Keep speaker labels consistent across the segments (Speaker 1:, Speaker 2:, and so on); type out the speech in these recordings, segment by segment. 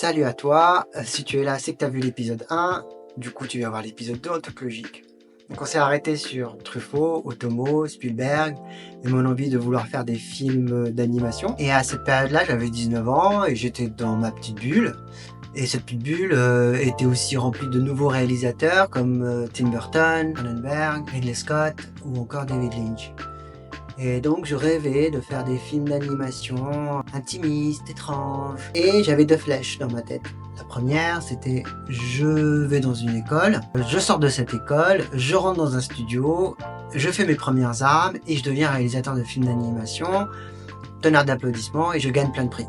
Speaker 1: Salut à toi, si tu es là, c'est que tu as vu l'épisode 1, du coup tu vas voir l'épisode 2 en toute logique. Donc on s'est arrêté sur Truffaut, Otomo, Spielberg, et mon envie de vouloir faire des films d'animation. Et à cette période-là, j'avais 19 ans et j'étais dans ma petite bulle. Et cette petite bulle était aussi remplie de nouveaux réalisateurs comme Tim Burton, Cronenberg, Ridley Scott ou encore David Lynch. Et donc je rêvais de faire des films d'animation intimistes, étranges. Et j'avais deux flèches dans ma tête. La première, c'était je vais dans une école, je sors de cette école, je rentre dans un studio, je fais mes premières armes et je deviens réalisateur de films d'animation, teneur d'applaudissements et je gagne plein de prix.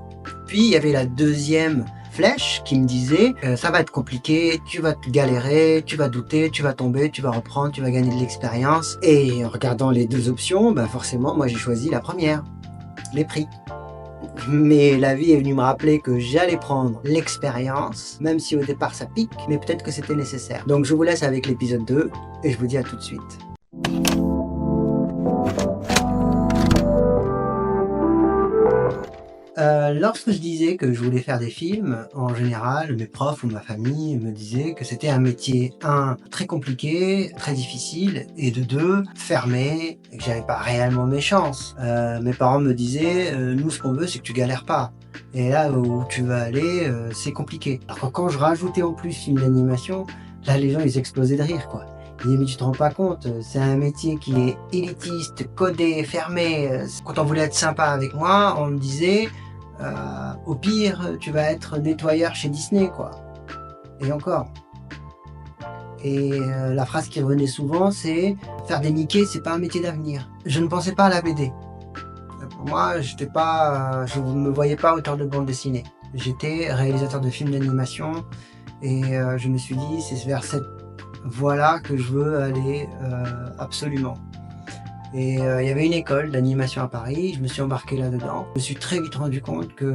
Speaker 1: Puis il y avait la deuxième flèche qui me disait ça va être compliqué, tu vas te galérer, tu vas douter, tu vas tomber, tu vas reprendre, tu vas gagner de l'expérience. Et en regardant les deux options, forcément moi j'ai choisi la première, les prix. Mais la vie est venue me rappeler que j'allais prendre l'expérience, même si au départ ça pique, mais peut-être que c'était nécessaire. Donc je vous laisse avec l'épisode 2 et je vous dis à tout de suite. Lorsque je disais que je voulais faire des films, en général, mes profs ou ma famille me disaient que c'était un métier, 1, très compliqué, très difficile, et de 2, fermé, et que j'avais pas réellement mes chances. Mes parents me disaient, nous ce qu'on veut c'est que tu galères pas. Et là où tu vas aller, c'est compliqué. Alors que quand je rajoutais en plus film d'animation, là les gens ils explosaient de rire quoi. Ils disaient mais tu te rends pas compte, c'est un métier qui est élitiste, codé, fermé. Quand on voulait être sympa avec moi, on me disait au pire, tu vas être nettoyeur chez Disney, quoi. Et encore. Et la phrase qui revenait souvent, c'est faire des Mickey, c'est pas un métier d'avenir. Je ne pensais pas à la BD. Pour moi, je ne me voyais pas auteur de bande dessinée. J'étais réalisateur de films d'animation et je me suis dit, c'est vers cette voie-là que je veux aller absolument. Et il y avait une école d'animation à Paris, je me suis embarqué là-dedans. Je me suis très vite rendu compte que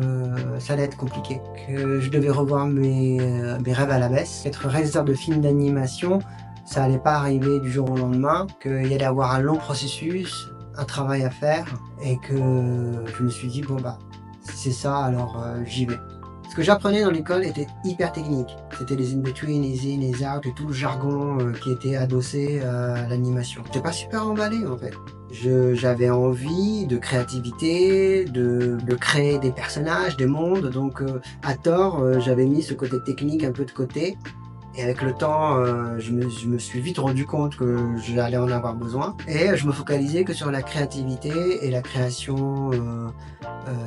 Speaker 1: ça allait être compliqué, que je devais revoir mes rêves à la baisse. Être réalisateur de films d'animation, ça allait pas arriver du jour au lendemain, qu'il y allait avoir un long processus, un travail à faire, et que je me suis dit, bon si c'est ça, alors j'y vais. Ce que j'apprenais dans l'école était hyper technique. C'était les in-between, les in, les out et tout le jargon qui était adossé à l'animation. J'étais pas super emballé en fait. J'avais envie de créativité, de créer des personnages, des mondes, donc à tort, j'avais mis ce côté technique un peu de côté. Et avec le temps, je me suis vite rendu compte que j'allais en avoir besoin. Et je me focalisais que sur la créativité et la création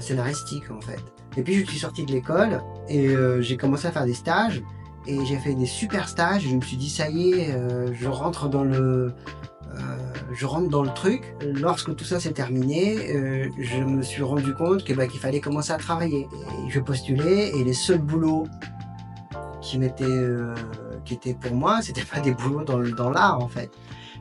Speaker 1: scénaristique en fait. Et puis je suis sorti de l'école et j'ai commencé à faire des stages. Et j'ai fait des super stages. Je me suis dit ça y est, je rentre dans le truc. Lorsque tout ça s'est terminé, je me suis rendu compte qu'il fallait commencer à travailler. Et je postulais et les seuls boulots qui étaient pour moi, c'était pas des boulots dans l'art en fait,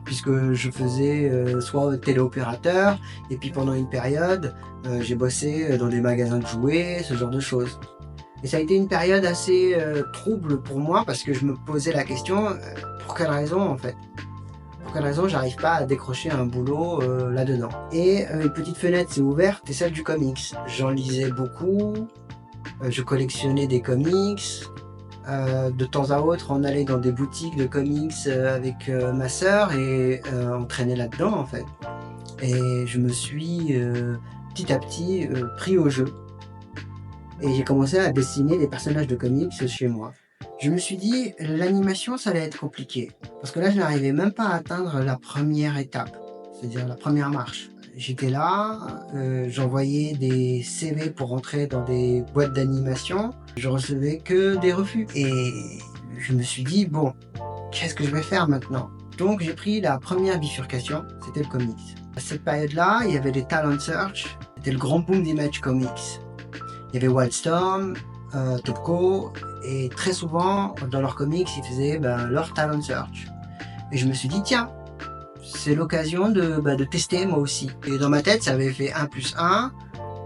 Speaker 1: puisque je faisais soit téléopérateur et puis pendant une période j'ai bossé dans des magasins de jouets, ce genre de choses. Et ça a été une période assez trouble pour moi parce que je me posais la question pour quelle raison en fait, pour quelle raison j'arrive pas à décrocher un boulot là-dedans. Et une petite fenêtre s'est ouverte, c'est celle du comics. J'en lisais beaucoup, je collectionnais des comics. De temps à autre, on allait dans des boutiques de comics avec ma sœur et on traînait là-dedans en fait. Et je me suis petit à petit pris au jeu. Et j'ai commencé à dessiner des personnages de comics chez moi. Je me suis dit, l'animation, ça allait être compliqué. Parce que là, je n'arrivais même pas à atteindre la première étape, c'est-à-dire la première marche. J'étais là, j'envoyais des CV pour rentrer dans des boîtes d'animation. Je recevais que des refus. Et je me suis dit, bon, qu'est-ce que je vais faire maintenant? Donc j'ai pris la première bifurcation, c'était le comics. À cette période-là, il y avait les Talent Search, c'était le grand boom d'Image Comics. Il y avait Wildstorm, Topco, et très souvent, dans leurs comics, ils faisaient leur Talent Search. Et je me suis dit, tiens, c'est l'occasion de tester moi aussi. Et dans ma tête, ça avait fait 1 + 1.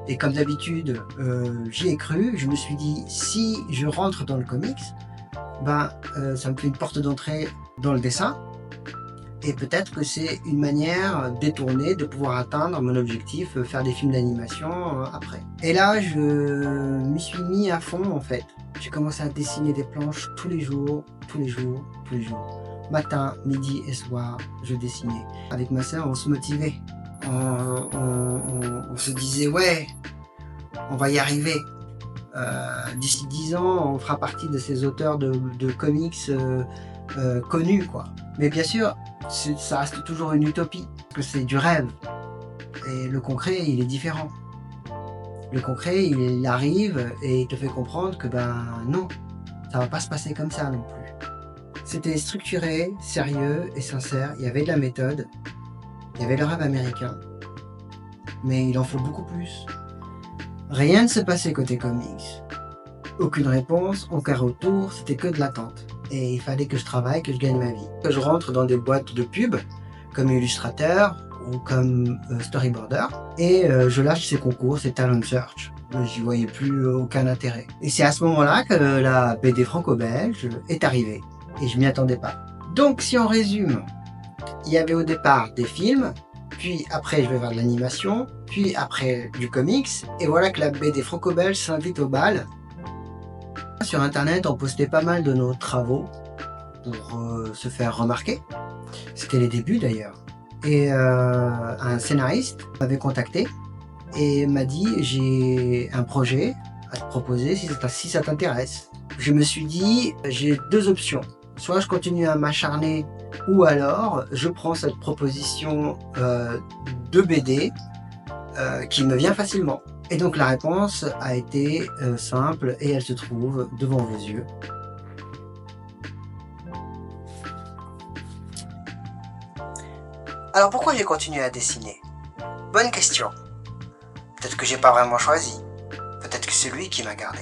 Speaker 1: Et comme d'habitude, j'y ai cru. Je me suis dit, si je rentre dans le comics, ça me fait une porte d'entrée dans le dessin. Et peut-être que c'est une manière détournée de pouvoir atteindre mon objectif, faire des films d'animation après. Et là, je m'y suis mis à fond en fait. j'ai commencé à dessiner des planches tous les jours, tous les jours, tous les jours. Matin, midi et soir, je dessinais. Avec ma sœur, on se motivait. On se disait, ouais, on va y arriver. D'ici 10 ans, on fera partie de ces auteurs de comics connus, quoi. Mais bien sûr, ça reste toujours une utopie, parce que c'est du rêve. Et le concret, il est différent. Le concret, il arrive et il te fait comprendre que ben non, ça va pas se passer comme ça non plus. C'était structuré, sérieux et sincère. Il y avait de la méthode, il y avait le rêve américain, mais il en faut beaucoup plus. Rien ne se passait côté comics. Aucune réponse, aucun retour, c'était que de l'attente. Et il fallait que je travaille, que je gagne ma vie. Que je rentre dans des boîtes de pub, comme illustrateur ou comme storyboarder, et je lâche ces concours, ces talent search. J'y voyais plus aucun intérêt. Et c'est à ce moment-là que la BD franco-belge est arrivée. Et je m'y attendais pas. Donc si on résume, il y avait au départ des films, puis après je vais vers de l'animation, puis après du comics, et voilà que la BD franco-belge s'invite au bal. Sur internet, on postait pas mal de nos travaux pour se faire remarquer. C'était les débuts d'ailleurs. Et un scénariste m'avait contacté et m'a dit j'ai un projet à te proposer si ça t'intéresse. Je me suis dit j'ai deux options. Soit je continue à m'acharner ou alors je prends cette proposition de BD qui me vient facilement. Et donc la réponse a été simple et elle se trouve devant vos yeux. Alors pourquoi j'ai continué à dessiner? Bonne question. Peut-être que j'ai pas vraiment choisi. Peut-être que c'est lui qui m'a gardé.